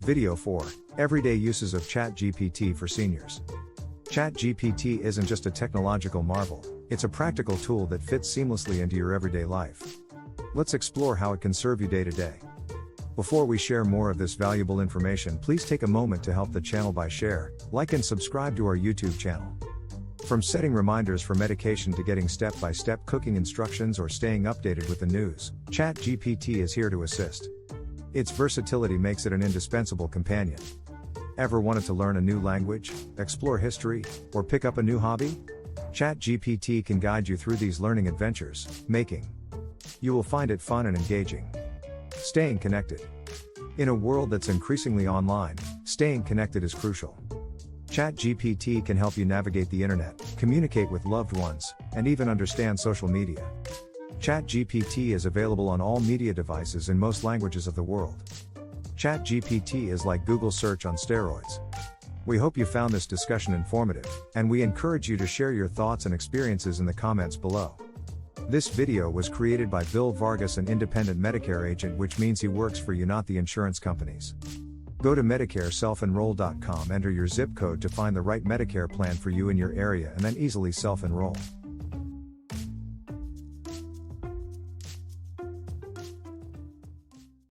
Video 4. Everyday uses of ChatGPT for seniors. ChatGPT isn't just a technological marvel, it's a practical tool that fits seamlessly into your everyday life. Let's explore how it can serve you day to day. Before we share more of this valuable information, please take a moment to help the channel by share, like and subscribe to our YouTube channel. From setting reminders for medication to getting step-by-step cooking instructions or staying updated with the news, ChatGPT is here to assist. Its versatility makes it an indispensable companion. Ever wanted to learn a new language, explore history, or pick up a new hobby? ChatGPT can guide you through these learning adventures, making you will find it fun and engaging. Staying connected. In a world that's increasingly online, staying connected is crucial. ChatGPT can help you navigate the internet, communicate with loved ones, and even understand social media. ChatGPT is available on all media devices in most languages of the world. ChatGPT is like Google search on steroids. We hope you found this discussion informative, and we encourage you to share your thoughts and experiences in the comments below. This video was created by Bill Vargas, an independent Medicare agent, which means he works for you, not the insurance companies. Go to Medicare self-enrol.com, enter your zip code to find the right Medicare plan for you in your area, and then easily self-enroll.